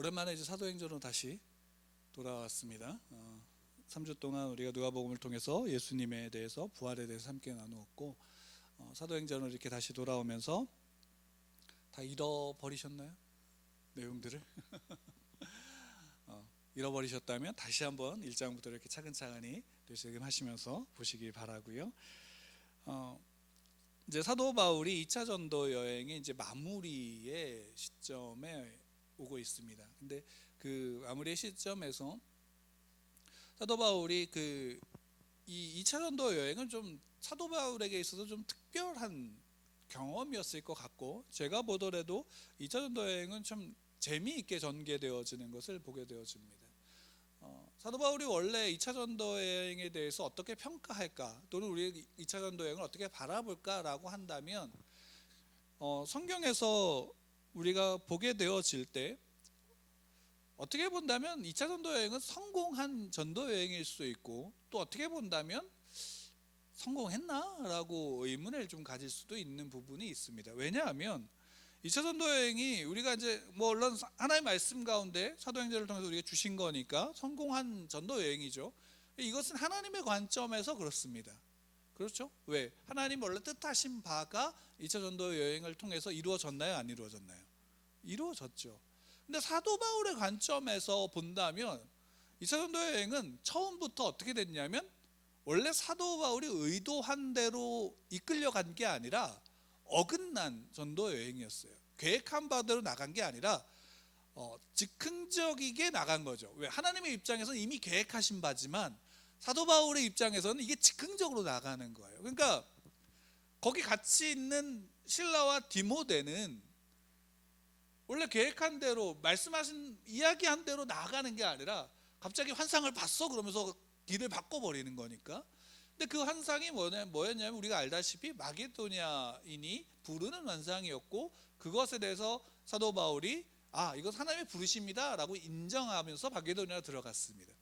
오랜만에 이제 사도행전으로 다시 돌아왔습니다. 3주 동안 우리가 누가복음을 통해서 예수님에 대해서, 부활에 대해서 함께 나누었고, 사도행전으로 이렇게 다시 돌아오면서 다 잃어버리셨나요? 내용들을 잃어버리셨다면 다시 한번 1장부터 이렇게 차근차근히 되새김하시면서 보시기 바라고요. 이제 사도 바울이 2차 전도 여행의 이제 마무리의 시점에 오고 있습니다. 근데 그 마무리의 시점에서 사도 바울이 이 2차 전도 여행은 좀 사도 바울에게 있어서 좀 특별한 경험이었을 것 같고, 제가 보더라도 2차 전도 여행은 참 재미있게 전개되어지는 것을 보게 되어집니다. 사도 바울이 원래 2차 전도 여행에 대해서 어떻게 평가할까, 또는 우리 2차 전도 여행을 어떻게 바라볼까라고 한다면, 성경에서 우리가 보게 되어질 때 어떻게 본다면 2차 전도 여행은 성공한 전도 여행일 수 있고, 또 어떻게 본다면 성공했나? 라고 의문을 좀 가질 수도 있는 부분이 있습니다. 왜냐하면 2차 전도 여행이 우리가 이제 물론 하나의 말씀 가운데 사도행전을 통해서 우리가 주신 거니까 성공한 전도 여행이죠. 이것은 하나님의 관점에서 그렇습니다. 그렇죠? 왜? 하나님 원래 뜻하신 바가 2차 전도 여행을 통해서 이루어졌나요? 안 이루어졌나요? 이루어졌죠. 근데 사도 바울의 관점에서 본다면 2차 전도 여행은 처음부터 어떻게 됐냐면, 원래 사도 바울이 의도한 대로 이끌려간 게 아니라 어긋난 전도 여행이었어요. 계획한 바대로 나간 게 아니라 즉흥적이게 나간 거죠. 왜? 하나님의 입장에서는 이미 계획하신 바지만 사도 바울의 입장에서는 이게 즉흥적으로 나가는 거예요. 그러니까 거기 같이 있는 실라와 디모데는 원래 계획한 대로, 말씀하신 이야기한 대로 나가는 게 아니라 갑자기 환상을 봤어 그러면서 길을 바꿔버리는 거니까. 근데 그 환상이 뭐였냐면 우리가 알다시피 마게도냐인이 부르는 환상이었고, 그것에 대해서 사도 바울이 이건 하나님의 부르심이다 라고 인정하면서 마게도냐로 들어갔습니다.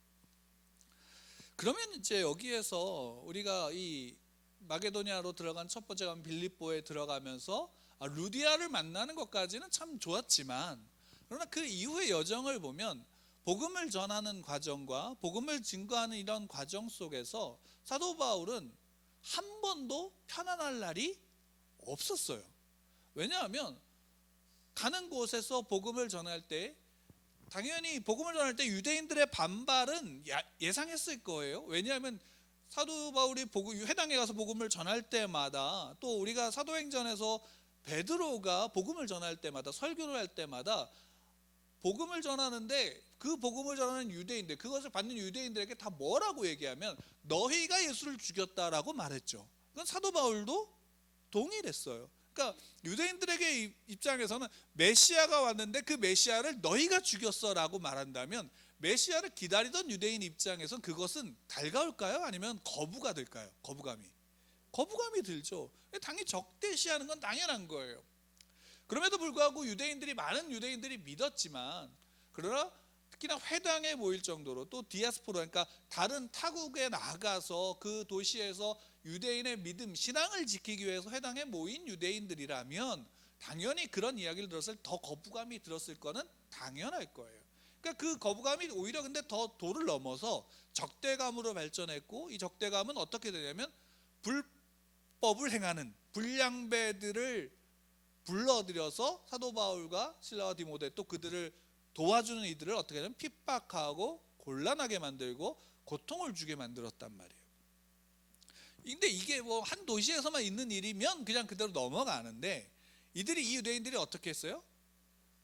그러면 이제 여기에서 우리가 이 마게도냐로 들어간 첫 번째 간 빌립보에 들어가면서 루디아를 만나는 것까지는 참 좋았지만, 그러나 그 이후의 여정을 보면 복음을 전하는 과정과 복음을 증거하는 이런 과정 속에서 사도 바울은 한 번도 편안할 날이 없었어요. 왜냐하면 가는 곳에서 복음을 전할 때, 당연히 복음을 전할 때 유대인들의 반발은 예상했을 거예요. 왜냐하면 사도 바울이 회당에 가서 복음을 전할 때마다, 또 우리가 사도행전에서 베드로가 복음을 전할 때마다, 설교를 할 때마다 복음을 전하는데 그 복음을 전하는 유대인들, 그것을 받는 유대인들에게 다 뭐라고 얘기하면 너희가 예수를 죽였다라고 말했죠. 그건 사도 바울도 동일했어요. 그러니까 유대인들에게 입장에서는 메시아가 왔는데 그 메시아를 너희가 죽였어라고 말한다면, 메시아를 기다리던 유대인 입장에서는 그것은 달가울까요? 아니면 거부가 될까요? 거부감이 들죠. 당연히 적대시하는 건 당연한 거예요. 그럼에도 불구하고 많은 유대인들이 믿었지만, 그러나 특히나 회당에 모일 정도로, 또 디아스포라, 그러니까 다른 타국에 나가서 그 도시에서 유대인의 믿음, 신앙을 지키기 위해서 회당에 모인 유대인들이라면 당연히 그런 이야기를 들었을 때 더 거부감이 들었을 거는 당연할 거예요. 그러니까 그 거부감이 오히려 근데 더 도를 넘어서 적대감으로 발전했고, 이 적대감은 어떻게 되냐면 불법을 행하는 불량배들을 불러들여서 사도 바울과 실라와 디모데, 또 그들을 도와주는 이들을 어떻게 하냐면 핍박하고 곤란하게 만들고 고통을 주게 만들었단 말이에요. 근데 이게 뭐 한 도시에서만 있는 일이면 그냥 그대로 넘어가는데, 이 유대인들이 어떻게 했어요?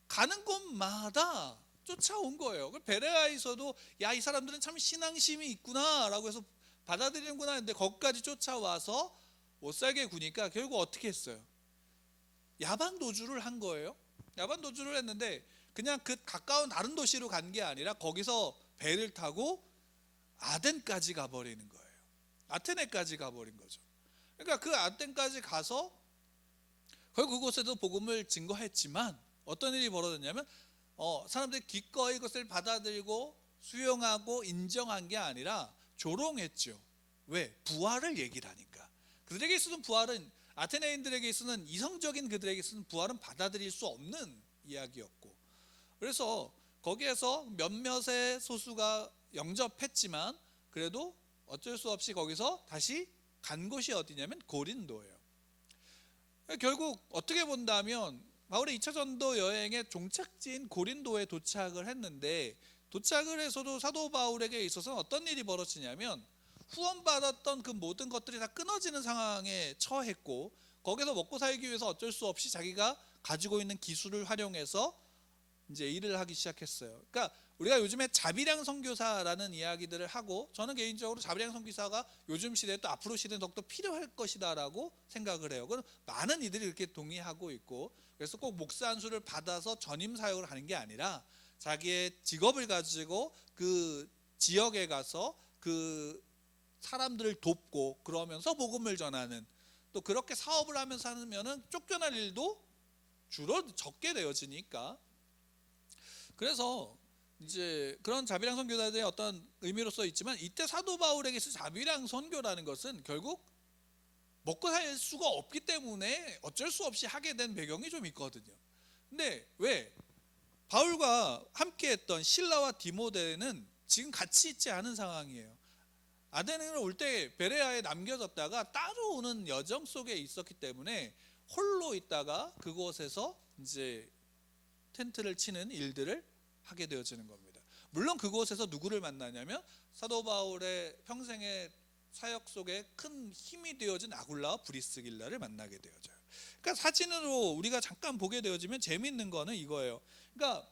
가는 곳마다 쫓아온 거예요. 베레아에서도 이 사람들은 참 신앙심이 있구나 라고 해서 받아들이는구나 했는데, 거기까지 쫓아와서 못 살게 구니까 결국 어떻게 했어요? 야반 도주를 한 거예요. 야반 도주를 했는데 그냥 그 가까운 다른 도시로 간 게 아니라 거기서 배를 타고 아덴까지 가버리는 거예요. 아테네까지 가버린 거죠. 그러니까 그 아덴까지 가서 결국 그곳에도 복음을 증거했지만 어떤 일이 벌어졌냐면, 사람들이 기꺼이 그것을 받아들이고 수용하고 인정한 게 아니라 조롱했죠. 왜? 부활을 얘기를 하니까. 그들에게 있어서는 부활은, 아테네인들에게 있어서는, 이성적인 그들에게 있어서는 부활은 받아들일 수 없는 이야기였고, 그래서 거기에서 몇몇의 소수가 영접했지만 그래도 어쩔 수 없이 거기서 다시 간 곳이 어디냐면 고린도예요. 결국 어떻게 본다면 바울의 2차 전도 여행의 종착지인 고린도에 도착을 했는데, 도착을 해서도 사도 바울에게 있어서는 어떤 일이 벌어지냐면 후원받았던 그 모든 것들이 다 끊어지는 상황에 처했고, 거기서 먹고 살기 위해서 어쩔 수 없이 자기가 가지고 있는 기술을 활용해서 이제 일을 하기 시작했어요. 그러니까 우리가 요즘에 자비량 선교사라는 이야기들을 하고, 저는 개인적으로 자비량 선교사가 요즘 시대에 또 앞으로 시대에 더욱더 필요할 것이다라고 생각을 해요. 그건 많은 이들이 이렇게 동의하고 있고, 그래서 꼭 목사 안수를 받아서 전임 사역을 하는 게 아니라 자기의 직업을 가지고 그 지역에 가서 그 사람들을 돕고 그러면서 복음을 전하는, 또 그렇게 사업을 하면서 하면은 쫓겨날 일도 주로 적게 되어지니까, 그래서 이제 그런 자비량 선교사들의 어떤 의미로서 있지만, 이때 사도 바울에게 있어 자비량 선교라는 것은 결국 먹고 살 수가 없기 때문에 어쩔 수 없이 하게 된 배경이 좀 있거든요. 근데 왜 바울과 함께했던 실라와 디모데는 지금 같이 있지 않은 상황이에요. 아데네를 올 때 베레아에 남겨졌다가 따로 오는 여정 속에 있었기 때문에 홀로 있다가 그곳에서 이제 텐트를 치는 일들을 하게 되어지는 겁니다. 물론 그곳에서 누구를 만나냐면 사도 바울의 평생의 사역 속에 큰 힘이 되어진 아굴라와 브리스길라를 만나게 되어져요. 그러니까 사진으로 우리가 잠깐 보게 되어지면 재밌는 거는 이거예요. 그러니까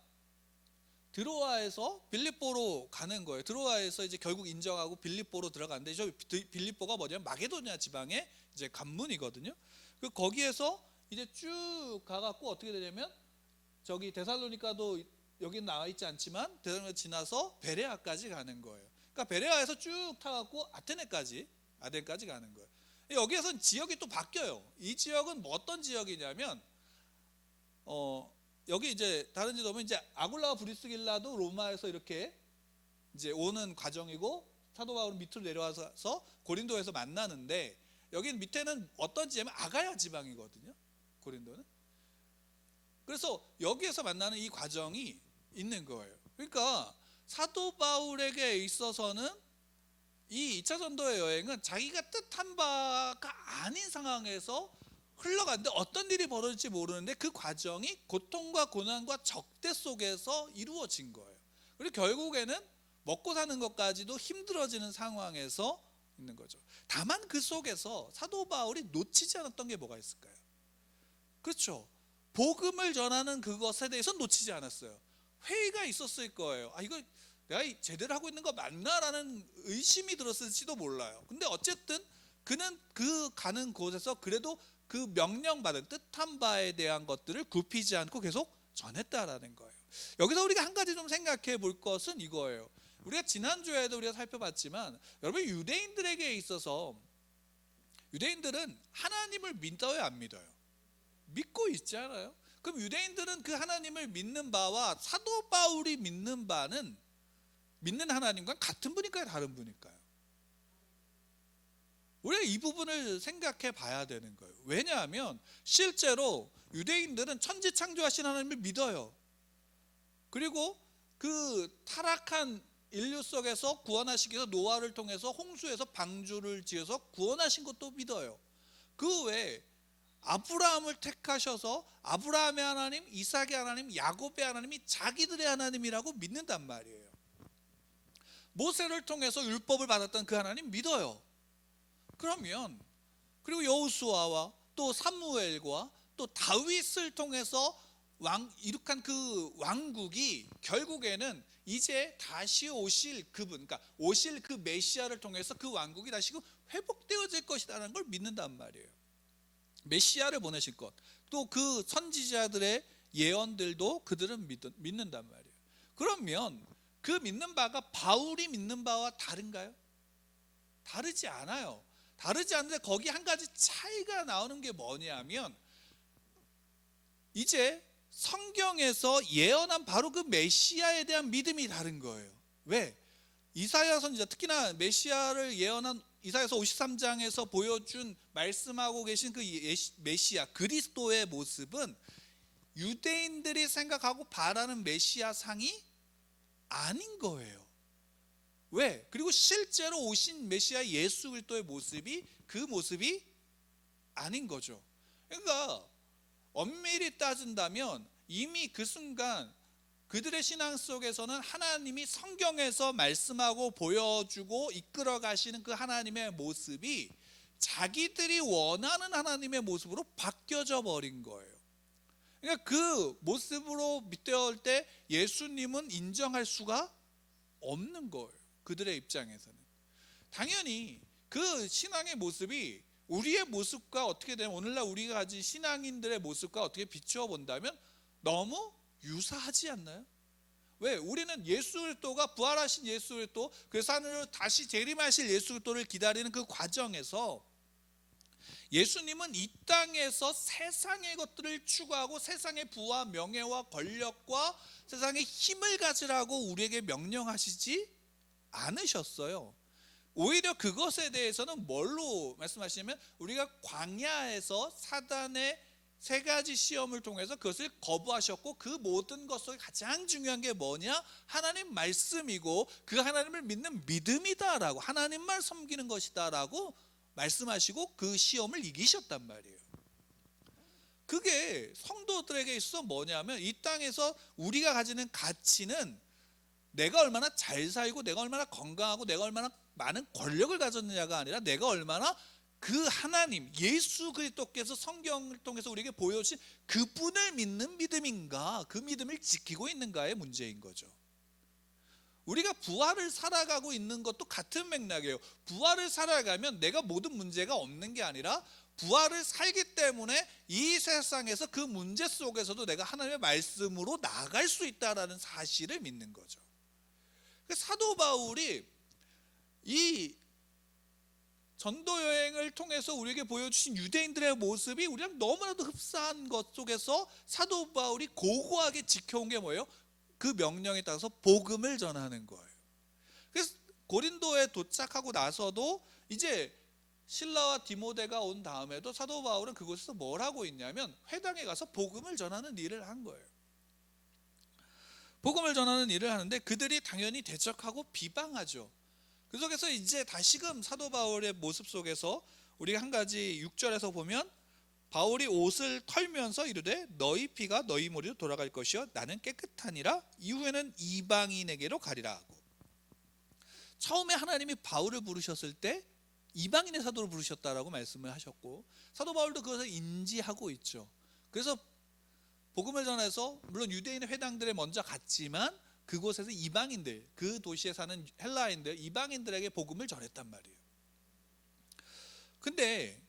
드로아에서 빌립보로 가는 거예요. 드로아에서 이제 결국 인정하고 빌립보로 들어가는데, 저 빌립보가 뭐냐면 마게도냐 지방의 이제 관문이거든요. 그 거기에서 이제 쭉 가갖고 어떻게 되냐면, 저기 데살로니가도 여기 나와 있지 않지만 데살로니가 지나서 베레아까지 가는 거예요. 그러니까 베레아에서 쭉 타갖고 아테네까지 가는 거예요. 여기에서는 지역이 또 바뀌어요. 이 지역은 뭐 어떤 지역이냐면, 여기 이제 다른 지도 보면 이제 아굴라와 브리스길라도 로마에서 이렇게 이제 오는 과정이고, 사도 바울은 밑으로 내려와서 고린도에서 만나는데, 여기 밑에는 어떤 지역이냐면 아가야 지방이거든요, 고린도는. 그래서 여기에서 만나는 이 과정이 있는 거예요. 그러니까 사도 바울에게 있어서는 이 2차 전도의 여행은 자기가 뜻한 바가 아닌 상황에서 흘러갔는데, 어떤 일이 벌어질지 모르는데 그 과정이 고통과 고난과 적대 속에서 이루어진 거예요. 그리고 결국에는 먹고 사는 것까지도 힘들어지는 상황에서 있는 거죠. 다만 그 속에서 사도 바울이 놓치지 않았던 게 뭐가 있을까요? 그렇죠. 복음을 전하는 그것에 대해서 놓치지 않았어요. 회의가 있었을 거예요. 이거 내가 제대로 하고 있는 거 맞나라는 의심이 들었을지도 몰라요. 근데 어쨌든 그는 그 가는 곳에서 그래도 그 명령받은 뜻한 바에 대한 것들을 굽히지 않고 계속 전했다라는 거예요. 여기서 우리가 한 가지 좀 생각해 볼 것은 이거예요. 우리가 지난주에도 우리가 살펴봤지만, 여러분 유대인들에게 있어서 유대인들은 하나님을 믿어요, 안 믿어요? 믿고 있지 않아요? 그럼 유대인들은 그 하나님을 믿는 바와 사도 바울이 믿는 바는, 믿는 하나님과 같은 분일까요, 다른 분일까요? 우리가 이 부분을 생각해 봐야 되는 거예요. 왜냐하면 실제로 유대인들은 천지창조하신 하나님을 믿어요. 그리고 그 타락한 인류 속에서 구원하시기 위해서 노아를 통해서 홍수에서 방주를 지어서 구원하신 것도 믿어요. 그 외에 아브라함을 택하셔서 아브라함의 하나님, 이삭의 하나님, 야곱의 하나님이 자기들의 하나님이라고 믿는단 말이에요. 모세를 통해서 율법을 받았던 그 하나님 믿어요. 그러면 그리고 여호수아와 또 사무엘과 또 다윗을 통해서 이룩한 그 왕국이 결국에는 이제 다시 오실 그분, 그러니까 오실 그 메시아를 통해서 그 왕국이 다시 회복되어질 것이라는 걸 믿는단 말이에요. 메시아를 보내실 것, 또 그 선지자들의 예언들도 그들은 믿는단 말이에요. 그러면 그 믿는 바가 바울이 믿는 바와 다른가요? 다르지 않아요. 다르지 않는데 거기 한 가지 차이가 나오는 게 뭐냐면, 이제 성경에서 예언한 바로 그 메시아에 대한 믿음이 다른 거예요. 왜? 이사야 선지자, 특히나 메시아를 예언한 이사야서 53장에서 보여준, 말씀하고 계신 그 메시아 그리스도의 모습은 유대인들이 생각하고 바라는 메시아 상이 아닌 거예요. 왜? 그리고 실제로 오신 메시아 예수 그리스도의 모습이 그 모습이 아닌 거죠. 그러니까 엄밀히 따진다면 이미 그 순간 그들의 신앙 속에서는 하나님이 성경에서 말씀하고 보여주고 이끌어 가시는 그 하나님의 모습이 자기들이 원하는 하나님의 모습으로 바뀌어져 버린 거예요. 그러니까 그 모습으로 밑되어올 때 예수님은 인정할 수가 없는 거예요. 그들의 입장에서는. 당연히 그 신앙의 모습이 우리의 모습과 어떻게 되면 오늘날 우리가 가진 신앙인들의 모습과 어떻게 비추어 본다면 너무 유사하지 않나요? 왜? 우리는 예수 그리스도가 부활하신 예수 그리스도 그 산으로 다시 재림하실 예수 그리스도를 기다리는 그 과정에서 예수님은 이 땅에서 세상의 것들을 추구하고 세상의 부와 명예와 권력과 세상의 힘을 가지라고 우리에게 명령하시지 않으셨어요. 오히려 그것에 대해서는 뭘로 말씀하시냐면 우리가 광야에서 사단의 세 가지 시험을 통해서 그것을 거부하셨고 그 모든 것 속에 가장 중요한 게 뭐냐? 하나님 말씀이고 그 하나님을 믿는 믿음이다라고, 하나님만 섬기는 것이다라고 말씀하시고 그 시험을 이기셨단 말이에요. 그게 성도들에게 있어서 뭐냐면 이 땅에서 우리가 가지는 가치는 내가 얼마나 잘 살고 내가 얼마나 건강하고 내가 얼마나 많은 권력을 가졌느냐가 아니라 내가 얼마나 그 하나님 예수 그리스도께서 성경을 통해서 우리에게 보여주신 그분을 믿는 믿음인가, 그 믿음을 지키고 있는가의 문제인 거죠. 우리가 부활을 살아가고 있는 것도 같은 맥락이에요. 부활을 살아가면 내가 모든 문제가 없는 게 아니라 부활을 살기 때문에 이 세상에서 그 문제 속에서도 내가 하나님의 말씀으로 나아갈 수 있다는 사실을 믿는 거죠. 사도 바울이 이 전도 여행을 통해서 우리에게 보여주신 유대인들의 모습이 우리랑 너무나도 흡사한 것 속에서 사도 바울이 고고하게 지켜온 게 뭐예요? 그 명령에 따라서 복음을 전하는 거예요. 그래서 고린도에 도착하고 나서도 이제 실라와 디모데가 온 다음에도 사도 바울은 그곳에서 뭘 하고 있냐면 회당에 가서 복음을 전하는 일을 한 거예요. 복음을 전하는 일을 하는데 그들이 당연히 대적하고 비방하죠. 그 속에서 이제 다시금 사도 바울의 모습 속에서 우리가 한 가지 6절에서 보면 바울이 옷을 털면서 이르되 너희 피가 너희 머리로 돌아갈 것이요 나는 깨끗하니라 이후에는 이방인에게로 가리라 하고, 처음에 하나님이 바울을 부르셨을 때 이방인의 사도로 부르셨다라고 말씀을 하셨고 사도 바울도 그것을 인지하고 있죠. 그래서 복음을 전해서 물론 유대인의 회당들에 먼저 갔지만 그곳에서 이방인들, 그 도시에 사는 헬라인들, 이방인들에게 복음을 전했단 말이에요. 근데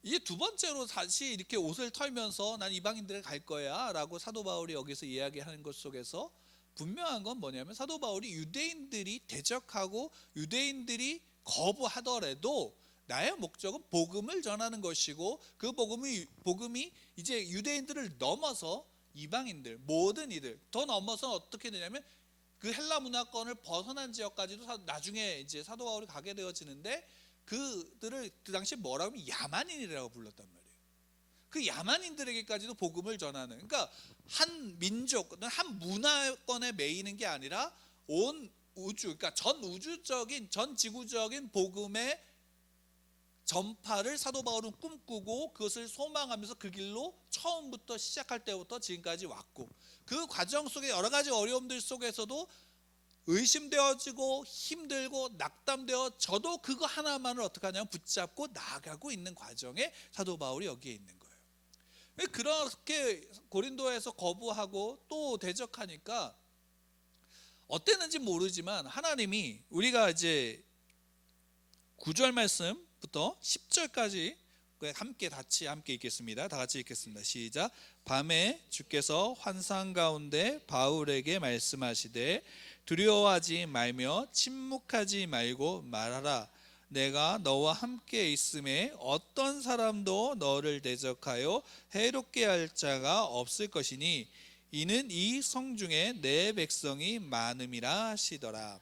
이게 두 번째로 다시 이렇게 옷을 털면서 난 이방인들에 갈 거야 라고 사도 바울이 여기서 이야기하는 것 속에서 분명한 건 뭐냐면 사도 바울이 유대인들이 대적하고 유대인들이 거부하더라도 나의 목적은 복음을 전하는 것이고 그 복음이 이제 유대인들을 넘어서 이방인들, 모든 이들 더 넘어서 어떻게 되냐면 그 헬라 문화권을 벗어난 지역까지도 나중에 이제 사도 바울이 가게 되어지는데 그들을 그 당시 뭐라고 하면 야만인이라고 불렀단 말이에요. 그 야만인들에게까지도 복음을 전하는, 그러니까 한 민족, 한 문화권에 매이는 게 아니라 온 우주, 그러니까 전 우주적인, 전 지구적인 복음의 전파를 사도 바울은 꿈꾸고 그것을 소망하면서 그 길로 처음부터 시작할 때부터 지금까지 왔고, 그 과정 속에 여러 가지 어려움들 속에서도 의심되어지고 힘들고 낙담되어져도 그거 하나만을 어떻게 하냐면 붙잡고 나아가고 있는 과정에 사도 바울이 여기에 있는 거예요. 그렇게 고린도에서 거부하고 또 대적하니까 어땠는지 모르지만 하나님이, 우리가 이제 9절 말씀부터 10절까지 함께 읽겠습니다. 다 같이 읽겠습니다. 시작. 밤에 주께서 환상 가운데 바울에게 말씀하시되 두려워하지 말며 침묵하지 말고 말하라. 내가 너와 함께 있음에 어떤 사람도 너를 대적하여 해롭게 할 자가 없을 것이니 이는 이 성중에 내 백성이 많음이라 하시더라.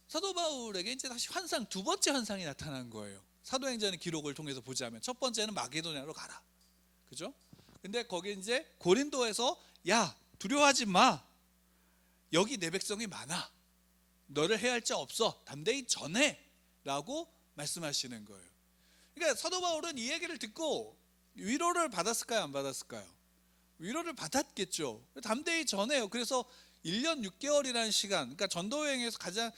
사도 바울에게 이제 다시 환상, 두 번째 환상이 나타난 거예요. 사도행전의 기록을 통해서 보자면 첫 번째는 마게도냐로 가라, 그죠? 근데 거기 이제 고린도에서 야 두려워하지 마, 여기 내 백성이 많아, 너를 해할 자 없어, 담대히 전해 라고 말씀하시는 거예요. 그러니까 사도 바울은 이 얘기를 듣고 위로를 받았을까요, 안 받았을까요? 위로를 받았겠죠. 담대히 전해요. 그래서 1년 6개월이라는 시간, 그러니까 전도 여행에서 가장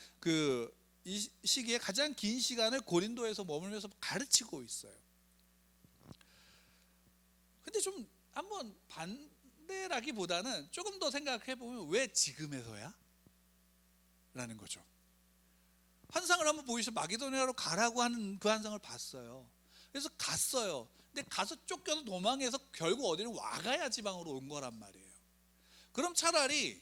이 시기에 가장 긴 시간을 고린도에서 머물면서 가르치고 있어요. 근데 좀 한번 반대라기보다는 조금 더 생각해 보면 왜 지금에서야? 라는 거죠. 환상을 한번 보이시죠. 마게도니아로 가라고 하는 그 환상을 봤어요. 그래서 갔어요. 근데 가서 쫓겨서 도망해서 결국 어디는 와가야 지방으로 온 거란 말이에요. 그럼 차라리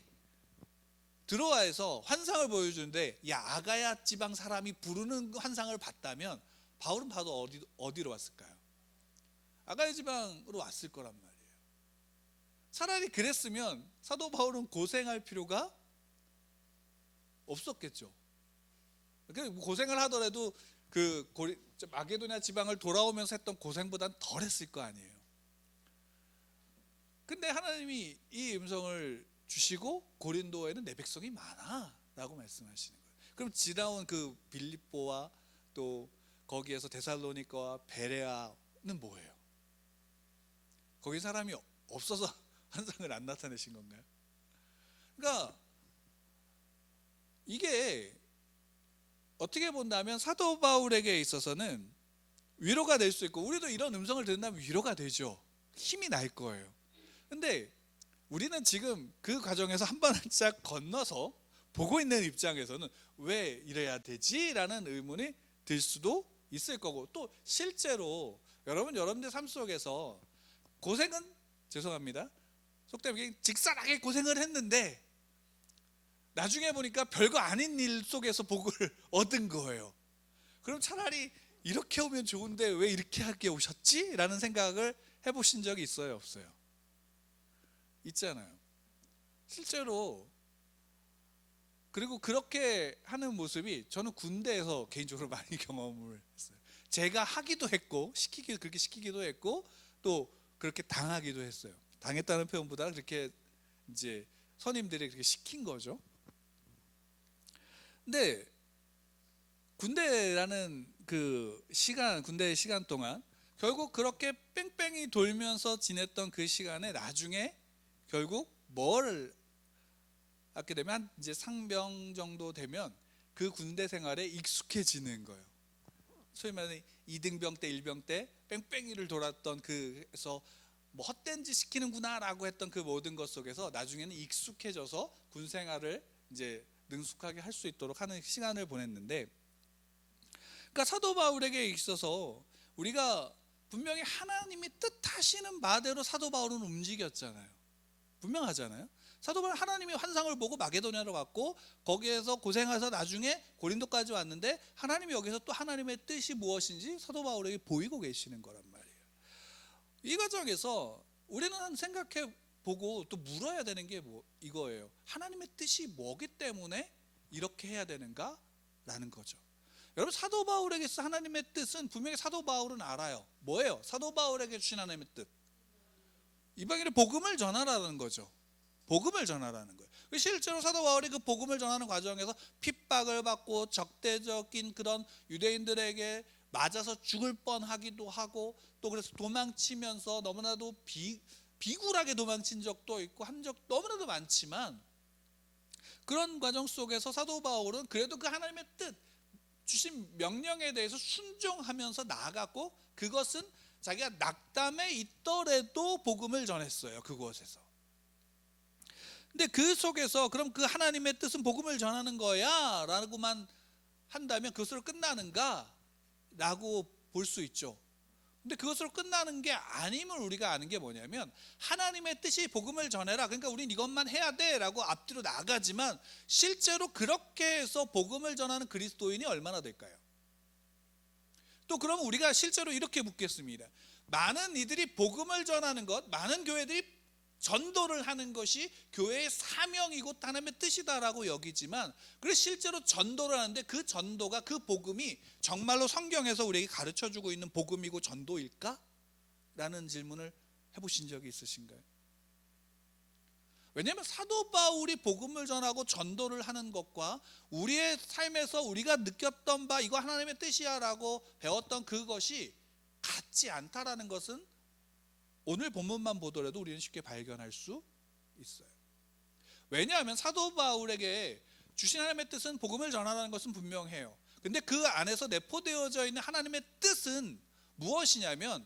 드로아에서 환상을 보여주는데 야, 아가야 지방 사람이 부르는 환상을 봤다면 바울은 바로 어디로 왔을까요? 아가야 지방으로 왔을 거란 말이에요. 차라리 그랬으면 사도 바울은 고생할 필요가 없었겠죠. 고생을 하더라도 그 마게도냐 지방을 돌아오면서 했던 고생보다는 덜 했을 거 아니에요. 근데 하나님이 이 음성을 주시고 고린도에는 내 백성이 많아 라고 말씀하시는 거예요. 그럼 지나온 그 빌립보와 또 거기에서 데살로니가와 베레아는 뭐예요? 거기 사람이 없어서 환상을 안 나타내신 건가요? 그러니까 이게 어떻게 본다면 사도 바울에게 있어서는 위로가 될 수 있고, 우리도 이런 음성을 듣는다면 위로가 되죠. 힘이 날 거예요. 근데 우리는 지금 그 과정에서 한 발짝 건너서 보고 있는 입장에서는 왜 이래야 되지? 라는 의문이 들 수도 있을 거고, 또 실제로 여러분들 삶 속에서 고생은, 죄송합니다, 속되면 얘기, 직설하게 고생을 했는데 나중에 보니까 별거 아닌 일 속에서 복을 얻은 거예요. 그럼 차라리 이렇게 오면 좋은데 왜 이렇게 하게 오셨지? 라는 생각을 해보신 적이 있어요, 없어요? 있잖아요. 실제로. 그리고 그렇게 하는 모습이 저는 군대에서 개인적으로 많이 경험을 했어요. 제가 하기도 했고, 그렇게 시키기도 했고, 또 그렇게 당하기도 했어요. 당했다는 표현보다 그렇게 이제 선임들이 그렇게 시킨 거죠. 근데 군대라는 그 시간, 군대의 시간 동안 결국 그렇게 뺑뺑이 돌면서 지냈던 그 시간에 나중에 결국 뭘 하게 되면 이제 상병 정도 되면 그 군대 생활에 익숙해지는 거예요. 소위 말하는 2등병 때 1병 때 뺑뺑이를 돌았던 그래서 뭐 헛된 짓 시키는구나라고 했던 그 모든 것 속에서 나중에는 익숙해져서 군 생활을 이제 능숙하게 할 수 있도록 하는 시간을 보냈는데, 그러니까 사도 바울에게 있어서 우리가 분명히 하나님이 뜻하시는 바대로 사도 바울은 움직였잖아요. 분명하잖아요. 사도 바울 하나님이 환상을 보고 마게도냐로 갔고 거기에서 고생해서 나중에 고린도까지 왔는데 하나님이 여기서 또 하나님의 뜻이 무엇인지 사도 바울에게 보이고 계시는 거란 말이에요. 이 과정에서 우리는 생각해 보고 또 물어야 되는 게 이거예요. 하나님의 뜻이 뭐기 때문에 이렇게 해야 되는가? 라는 거죠. 여러분, 사도 바울에게서 하나님의 뜻은 분명히 사도 바울은 알아요. 뭐예요? 사도 바울에게 주신 하나님의 뜻, 이방인의 복음을 전하라는 거죠. 복음을 전하라는 거예요. 실제로 사도 바울이 그 복음을 전하는 과정에서 핍박을 받고 적대적인 그런 유대인들에게 맞아서 죽을 뻔하기도 하고, 또 그래서 도망치면서 너무나도 비굴하게 도망친 적도 있고 한 적 너무나도 많지만, 그런 과정 속에서 사도 바울은 그래도 그 하나님의 뜻, 주신 명령에 대해서 순종하면서 나아갔고, 그것은 자기가 낙담에 있더라도 복음을 전했어요. 그곳에서. 근데 그 속에서 그럼 그 하나님의 뜻은 복음을 전하는 거야 라고만 한다면 그것으로 끝나는가? 라고 볼 수 있죠. 근데 그것으로 끝나는 게 아님을 우리가 아는 게 뭐냐면, 하나님의 뜻이 복음을 전해라, 그러니까 우린 이것만 해야 돼 라고 앞뒤로 나가지만 실제로 그렇게 해서 복음을 전하는 그리스도인이 얼마나 될까요? 또 그러면 우리가 실제로 이렇게 묻겠습니다. 많은 이들이 복음을 전하는 것, 많은 교회들이 전도를 하는 것이 교회의 사명이고 하나님의 뜻이다라고 여기지만, 그래서 실제로 전도를 하는데 그 전도가, 그 복음이 정말로 성경에서 우리에게 가르쳐주고 있는 복음이고 전도일까? 라는 질문을 해보신 적이 있으신가요? 왜냐하면 사도 바울이 복음을 전하고 전도를 하는 것과 우리의 삶에서 우리가 느꼈던 바 이거 하나님의 뜻이야 라고 배웠던 그것이 같지 않다라는 것은 오늘 본문만 보더라도 우리는 쉽게 발견할 수 있어요. 왜냐하면 사도 바울에게 주신 하나님의 뜻은 복음을 전하라는 것은 분명해요. 근데 그 안에서 내포되어져 있는 하나님의 뜻은 무엇이냐면,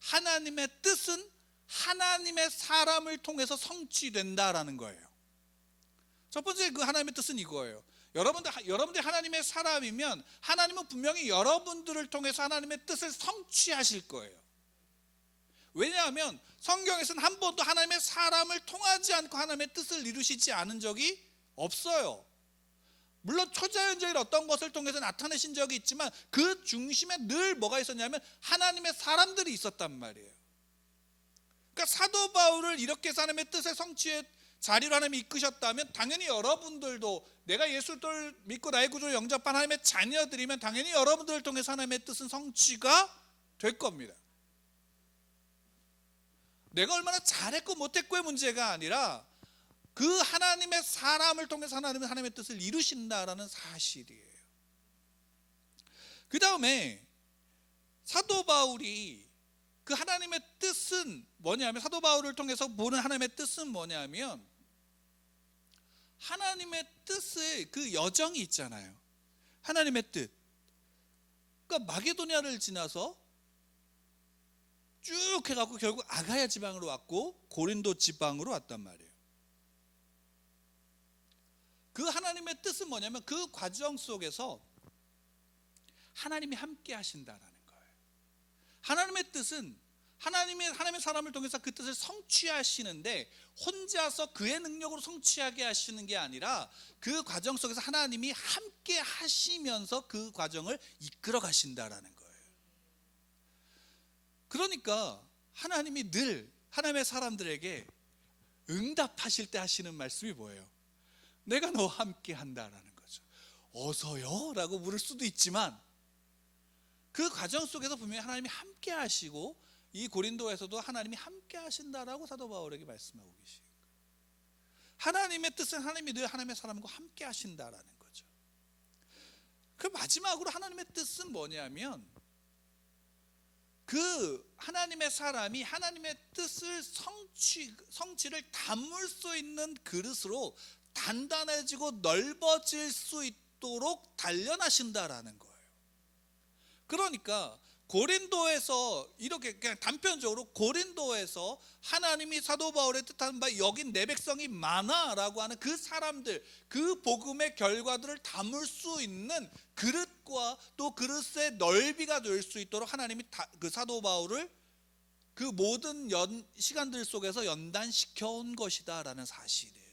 하나님의 뜻은 하나님의 사람을 통해서 성취된다라는 거예요. 첫 번째 그 하나님의 뜻은 이거예요. 여러분들 하나님의 사람이면 하나님은 분명히 여러분들을 통해서 하나님의 뜻을 성취하실 거예요. 왜냐하면 성경에서는 한 번도 하나님의 사람을 통하지 않고 하나님의 뜻을 이루시지 않은 적이 없어요. 물론 초자연적인 어떤 것을 통해서 나타내신 적이 있지만 그 중심에 늘 뭐가 있었냐면 하나님의 사람들이 있었단 말이에요. 그러니까 사도 바울을 이렇게 해서 하나님의 뜻의 성취의 자리로 하나님이 이끄셨다면 당연히 여러분들도, 내가 예수를 믿고 나의 구주로 영접한 하나님의 자녀들이면 당연히 여러분들을 통해서 하나님의 뜻은 성취가 될 겁니다. 내가 얼마나 잘했고 못했고의 문제가 아니라 그 하나님의 사람을 통해서 하나님은 하나님의 뜻을 이루신다라는 사실이에요. 그 다음에 사도 바울이 그 하나님의 뜻은 뭐냐면, 사도 바울을 통해서 보는 하나님의 뜻은 뭐냐면, 하나님의 뜻의 그 여정이 있잖아요. 하나님의 뜻. 그러니까 마게도냐를 지나서 쭉 해갖고 결국 아가야 지방으로 왔고 고린도 지방으로 왔단 말이에요. 그 하나님의 뜻은 뭐냐면 그 과정 속에서 하나님이 함께 하신다라는 거예요. 하나님의 뜻은 하나님의 사람을 통해서 그 뜻을 성취하시는데 혼자서 그의 능력으로 성취하게 하시는 게 아니라 그 과정 속에서 하나님이 함께 하시면서 그 과정을 이끌어 가신다라는 거예요. 그러니까 하나님이 늘 하나님의 사람들에게 응답하실 때 하시는 말씀이 뭐예요? 내가 너와 함께 한다라는 거죠. 어서요? 라고 물을 수도 있지만 그 과정 속에서 분명히 하나님이 함께 하시고, 이 고린도에서도 하나님이 함께 하신다라고 사도 바울에게 말씀하고 계시는 거예요. 하나님의 뜻은 하나님이 늘 하나님의 사람과 함께 하신다라는 거죠. 그 마지막으로 하나님의 뜻은 뭐냐면, 그 하나님의 사람이 하나님의 뜻을 성취를 담을 수 있는 그릇으로 단단해지고 넓어질 수 있도록 단련하신다라는 거예요. 그러니까 고린도에서 이렇게 그냥 단편적으로 고린도에서 하나님이 사도 바울의 뜻하는 바 여긴 내 백성이 많아라고 하는 그 사람들, 그 복음의 결과들을 담을 수 있는 그릇과 또 그릇의 넓이가 될 수 있도록 하나님이 그 사도 바울을 그 모든 시간들 속에서 연단시켜 온 것이다라는 사실이에요.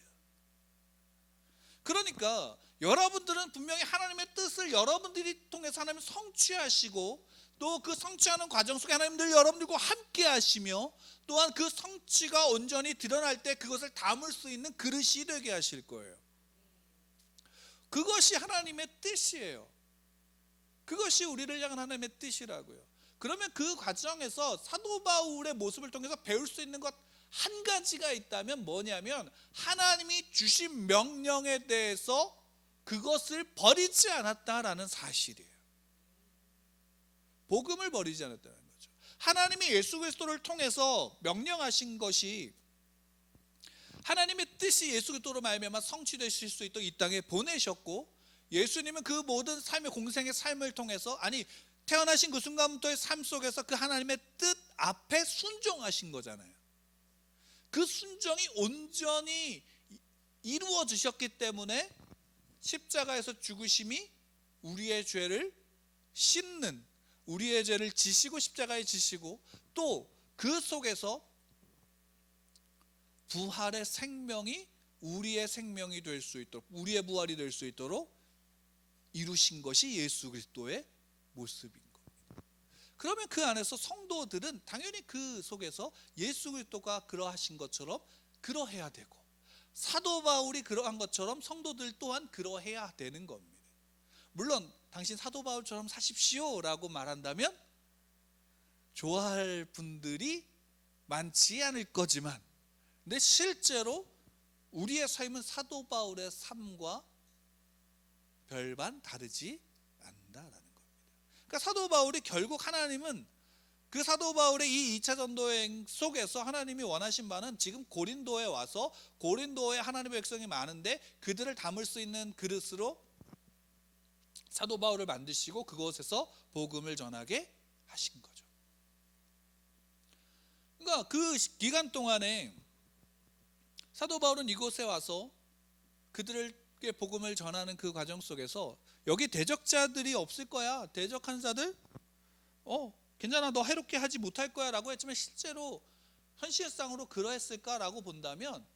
그러니까 여러분들은 분명히 하나님의 뜻을 여러분들이 통해서 하나님을 성취하시고, 또 그 성취하는 과정 속에 하나님 늘 여러분들과 함께 하시며, 또한 그 성취가 온전히 드러날 때 그것을 담을 수 있는 그릇이 되게 하실 거예요. 그것이 하나님의 뜻이에요. 그것이 우리를 향한 하나님의 뜻이라고요. 그러면 그 과정에서 사도 바울의 모습을 통해서 배울 수 있는 것 한 가지가 있다면 뭐냐면, 하나님이 주신 명령에 대해서 그것을 버리지 않았다라는 사실이에요. 복음을 버리지 않았다는 거죠. 하나님이 예수 그리스도를 통해서 명령하신 것이, 하나님의 뜻이 예수 그리스도로 말미암아 성취되실 수 있도록 이 땅에 보내셨고, 예수님은 그 모든 삶의 공생의 삶을 통해서, 아니 태어나신 그 순간부터의 삶 속에서 그 하나님의 뜻 앞에 순종하신 거잖아요. 그 순종이 온전히 이루어지셨기 때문에 십자가에서 죽으심이 우리의 죄를 씻는, 우리의 죄를 지시고 십자가에 지시고, 또 그 속에서 부활의 생명이 우리의 생명이 될 수 있도록, 우리의 부활이 될 수 있도록 이루신 것이 예수 그리스도의 모습인 겁니다. 그러면 그 안에서 성도들은 당연히 그 속에서 예수 그리스도가 그러하신 것처럼 그러해야 되고, 사도 바울이 그러한 것처럼 성도들 또한 그러해야 되는 겁니다. 물론 당신 사도 바울처럼 사십시오 라고 말한다면 좋아할 분들이 많지 않을 거지만, 근데 실제로 우리의 삶은 사도 바울의 삶과 별반 다르지 않는다라는 겁니다. 그러니까 사도 바울이 결국 하나님은 그 사도 바울의 이 2차 전도여행 속에서 하나님이 원하신 바는 지금 고린도에 와서 고린도에 하나님의 백성이 많은데 그들을 담을 수 있는 그릇으로 사도 바울을 만드시고 그곳에서 복음을 전하게 하신 거죠. 그러니까 그 기간 동안에 사도 바울은 이곳에 와서 그들에게 복음을 전하는 그 과정 속에서 여기 대적자들이 없을 거야. 대적한 자들 괜찮아, 너 해롭게 하지 못할 거야 라고 했지만 실제로 현실상으로 그러했을까라고 본다면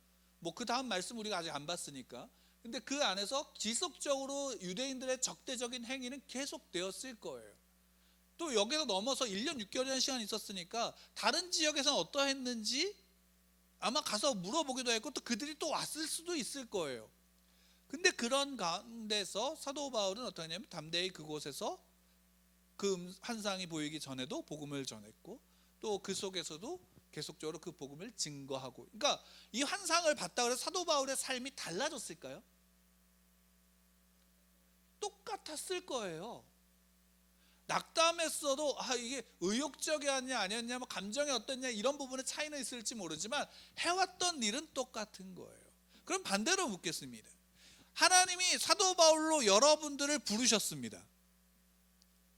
그 다음 말씀 우리가 아직 안 봤으니까, 근데 그 안에서 지속적으로 유대인들의 적대적인 행위는 계속되었을 거예요. 또 여기서 넘어서 1년 6개월이라는 시간이 있었으니까 다른 지역에서는 어떠했는지 아마 가서 물어보기도 했고 또 그들이 또 왔을 수도 있을 거예요. 근데 그런 가운데서 사도 바울은 어떻게 하냐면 담대히 그곳에서 그 환상이 보이기 전에도 복음을 전했고 또 그 속에서도 계속적으로 그 복음을 증거하고, 그러니까 이 환상을 봤다 그래서 사도 바울의 삶이 달라졌을까요? 똑같았을 거예요. 낙담했어도 이게 의욕적이었냐 아니었냐 감정이 어떻냐 이런 부분에 차이는 있을지 모르지만 해왔던 일은 똑같은 거예요. 그럼 반대로 묻겠습니다. 하나님이 사도 바울로 여러분들을 부르셨습니다.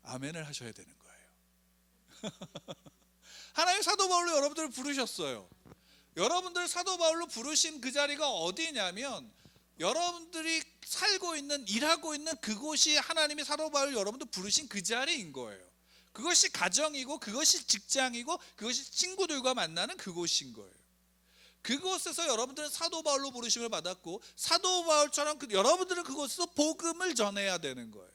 아멘을 하셔야 되는 거예요. 하나님 사도 바울로 여러분들을 부르셨어요. 여러분들 사도 바울로 부르신 그 자리가 어디냐면 여러분들이 살고 있는, 일하고 있는 그곳이 하나님이 사도 바울 여러분들 부르신 그 자리인 거예요. 그것이 가정이고 그것이 직장이고 그것이 친구들과 만나는 그곳인 거예요. 그곳에서 여러분들은 사도 바울로 부르심을 받았고 사도 바울처럼 여러분들은 그곳에서 복음을 전해야 되는 거예요.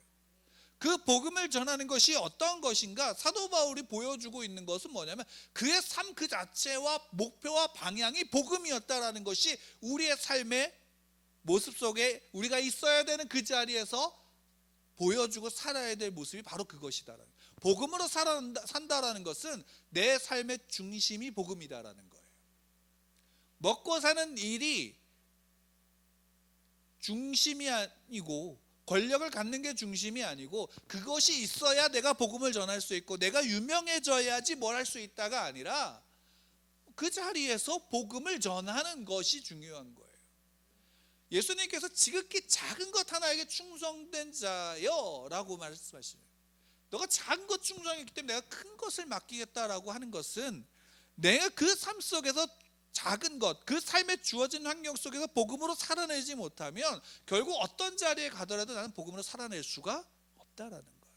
그 복음을 전하는 것이 어떤 것인가? 사도 바울이 보여주고 있는 것은 뭐냐면 그의 삶 그 자체와 목표와 방향이 복음이었다라는 것이 우리의 삶의 모습 속에 우리가 있어야 되는 그 자리에서 보여주고 살아야 될 모습이 바로 그것이다라는, 복음으로 산다라는 것은 내 삶의 중심이 복음이다라는 거예요. 먹고 사는 일이 중심이 아니고 권력을 갖는 게 중심이 아니고 그것이 있어야 내가 복음을 전할 수 있고 내가 유명해져야지 뭘 할 수 있다가 아니라 그 자리에서 복음을 전하는 것이 중요한 거예요. 예수님께서 지극히 작은 것 하나에게 충성된 자여 라고 말씀하시네요. 너가 작은 것 충성했기 때문에 내가 큰 것을 맡기겠다라고 하는 것은 내가 그 삶 속에서 작은 것, 그 삶에 주어진 환경 속에서 복음으로 살아내지 못하면 결국 어떤 자리에 가더라도 나는 복음으로 살아낼 수가 없다라는 거예요.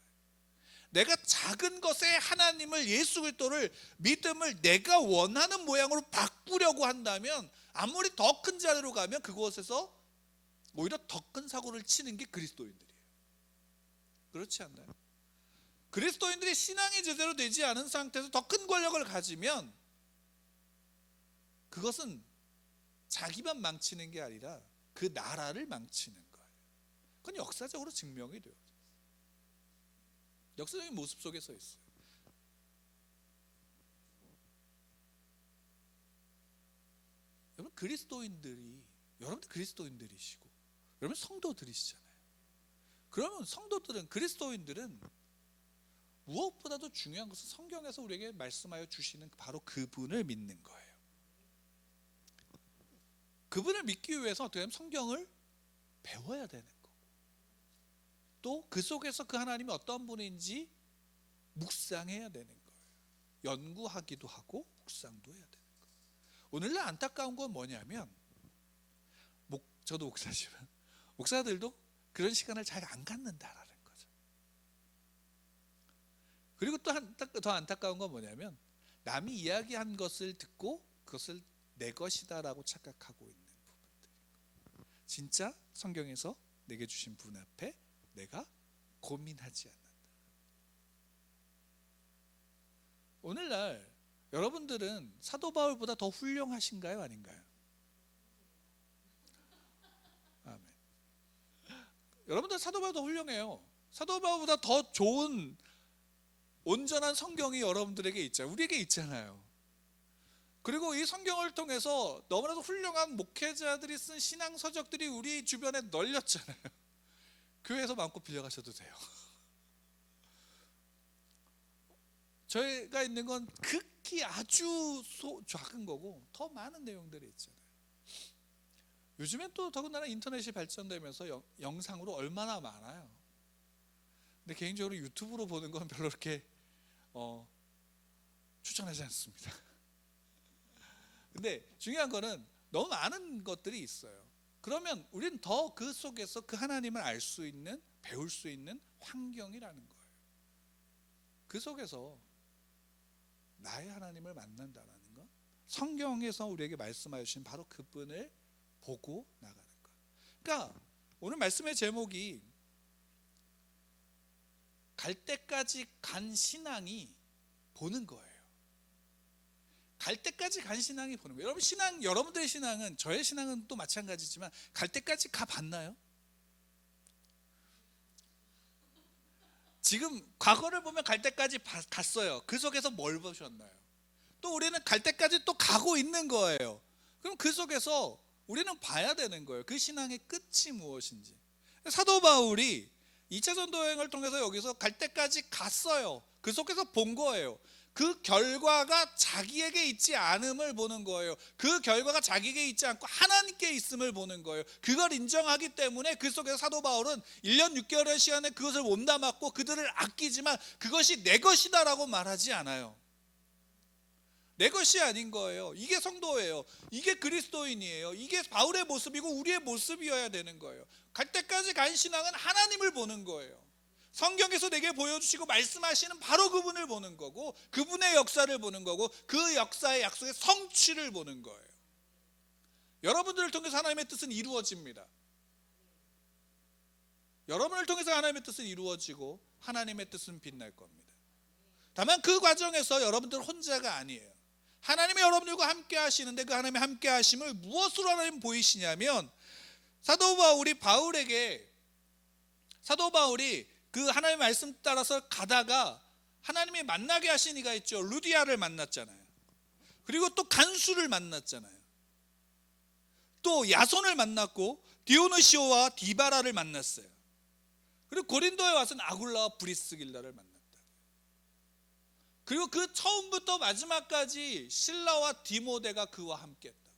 내가 작은 것에 하나님을, 예수 그리스도를, 믿음을 내가 원하는 모양으로 바꾸려고 한다면 아무리 더 큰 자리로 가면 그곳에서 오히려 더 큰 사고를 치는 게 그리스도인들이에요. 그렇지 않나요? 그리스도인들이 신앙이 제대로 되지 않은 상태에서 더 큰 권력을 가지면 그것은 자기만 망치는 게 아니라 그 나라를 망치는 거예요. 그건 역사적으로 증명이 돼요. 역사적인 모습 속에 서 있어요. 여러분 여러분들 그리스도인들이시고 여러분 성도들이시잖아요. 그러면 성도들은, 그리스도인들은 무엇보다도 중요한 것은 성경에서 우리에게 말씀하여 주시는 바로 그분을 믿는 거예요. 그분을 믿기 위해서 어떻게 하면 성경을 배워야 되는 거고 또 그 속에서 그 하나님이 어떤 분인지 묵상해야 되는 거예요. 연구하기도 하고 묵상도 해야 되는 거예요. 오늘날 안타까운 건 뭐냐면 저도 목사지만 목사들도 그런 시간을 잘 안 갖는다라는 거죠. 그리고 또 더 안타까운 건 뭐냐면 남이 이야기한 것을 듣고 그것을 내 것이다라고 착각하고 있는 부분들. 진짜 성경에서 내게 주신 분 앞에 내가 고민하지 않는다. 오늘날 여러분들은 사도 바울보다 더 훌륭하신가요? 아닌가요? 아멘. 여러분들 사도 바울보다 훌륭해요. 사도 바울보다 더 좋은 온전한 성경이 여러분들에게 있잖아요. 우리에게 있잖아요. 그리고 이 성경을 통해서 너무나도 훌륭한 목회자들이 쓴 신앙 서적들이 우리 주변에 널렸잖아요. 교회에서 마음껏 빌려가셔도 돼요. 저희가 있는 건 극히 아주 작은 거고 더 많은 내용들이 있잖아요. 요즘엔 또 더군다나 인터넷이 발전되면서 영상으로 얼마나 많아요. 근데 개인적으로 유튜브로 보는 건 별로 그렇게 추천하지 않습니다. 근데 중요한 거는 너무 많은 것들이 있어요. 그러면 우리는 더 그 속에서 그 하나님을 알 수 있는, 배울 수 있는 환경이라는 거예요. 그 속에서 나의 하나님을 만난다는 것, 성경에서 우리에게 말씀하여 주신 바로 그분을 보고 나가는 것. 그러니까 오늘 말씀의 제목이 갈 때까지 간 신앙이 보는 거예요. 갈 때까지 간 신앙이 보는 거예요. 여러분들의 신앙은, 저의 신앙은 또 마찬가지지만 갈 때까지 가봤나요? 지금 과거를 보면 갈 때까지 갔어요. 그 속에서 뭘 보셨나요? 또 우리는 갈 때까지 또 가고 있는 거예요. 그럼 그 속에서 우리는 봐야 되는 거예요. 그 신앙의 끝이 무엇인지. 사도 바울이 2차 전도 여행을 통해서 여기서 갈 때까지 갔어요. 그 속에서 본 거예요. 그 결과가 자기에게 있지 않음을 보는 거예요. 그 결과가 자기에게 있지 않고 하나님께 있음을 보는 거예요. 그걸 인정하기 때문에 그 속에서 사도 바울은 1년 6개월의 시간에 그것을 몸담았고 그들을 아끼지만 그것이 내 것이다라고 말하지 않아요. 내 것이 아닌 거예요. 이게 성도예요. 이게 그리스도인이에요. 이게 바울의 모습이고 우리의 모습이어야 되는 거예요. 갈 때까지 간 신앙은 하나님을 보는 거예요. 성경에서 내게 보여주시고 말씀하시는 바로 그분을 보는 거고, 그분의 역사를 보는 거고, 그 역사의 약속의 성취를 보는 거예요. 여러분들을 통해서 하나님의 뜻은 이루어집니다. 여러분을 통해서 하나님의 뜻은 이루어지고 하나님의 뜻은 빛날 겁니다. 다만 그 과정에서 여러분들 혼자가 아니에요. 하나님이 여러분들과 함께 하시는데 그 하나님의 함께 하심을 무엇으로 하나님 보이시냐면, 사도 바울이 그 하나님의 말씀 따라서 가다가 하나님이 만나게 하신 이가 있죠. 루디아를 만났잖아요. 그리고 또 간수를 만났잖아요. 또 야손을 만났고 디오누시오와 디바라를 만났어요. 그리고 고린도에 와서는 아굴라와 브리스길라를 만났다. 그리고 그 처음부터 마지막까지 실라와 디모데가 그와 함께했다고요.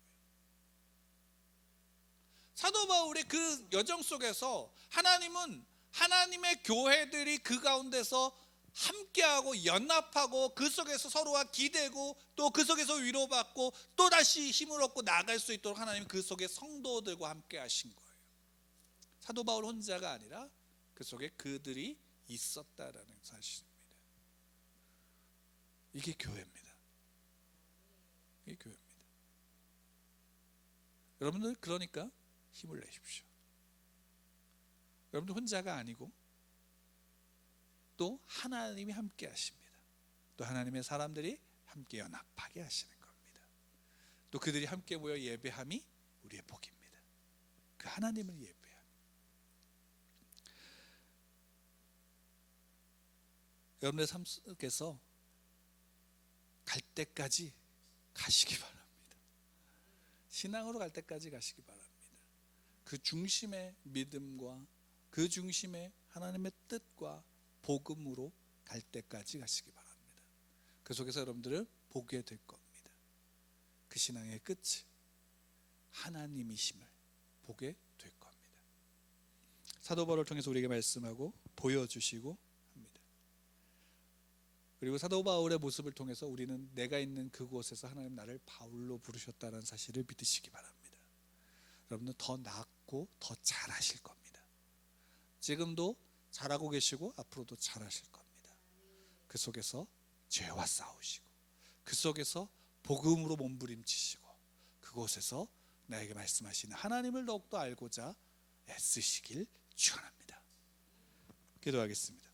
사도 바울의 그 여정 속에서 하나님의 교회들이 그 가운데서 함께하고 연합하고 그 속에서 서로가 기대고 또 그 속에서 위로받고 또 다시 힘을 얻고 나아갈 수 있도록 하나님이 그 속에 성도들과 함께 하신 거예요. 사도 바울 혼자가 아니라 그 속에 그들이 있었다라는 사실입니다. 이게 교회입니다. 이게 교회입니다. 여러분들 그러니까 힘을 내십시오. 여러분들 혼자가 아니고 또 하나님이 함께 하십니다. 또 하나님의 사람들이 함께 연합하게 하시는 겁니다. 또 그들이 함께 모여 예배함이 우리의 복입니다. 그 하나님을 예배함. 여러분의 삶 속에서 갈 때까지 가시기 바랍니다. 신앙으로 갈 때까지 가시기 바랍니다. 그 중심의 믿음과 그 중심의 하나님의 뜻과 복음으로 갈 때까지 가시기 바랍니다. 그 속에서 여러분들은 보게 될 겁니다. 그 신앙의 끝이 하나님이심을 보게 될 겁니다. 사도 바울을 통해서 우리에게 말씀하고 보여주시고 합니다. 그리고 사도 바울의 모습을 통해서 우리는 내가 있는 그곳에서 하나님 나를 바울로 부르셨다는 사실을 믿으시기 바랍니다. 여러분은 더 낫고 더 잘하실 겁니다. 지금도 잘하고 계시고 앞으로도 잘하실 겁니다. 그 속에서 죄와 싸우시고 그 속에서 복음으로 몸부림치시고 그곳에서 나에게 말씀하시는 하나님을 더욱더 알고자 애쓰시길 축원합니다. 기도하겠습니다.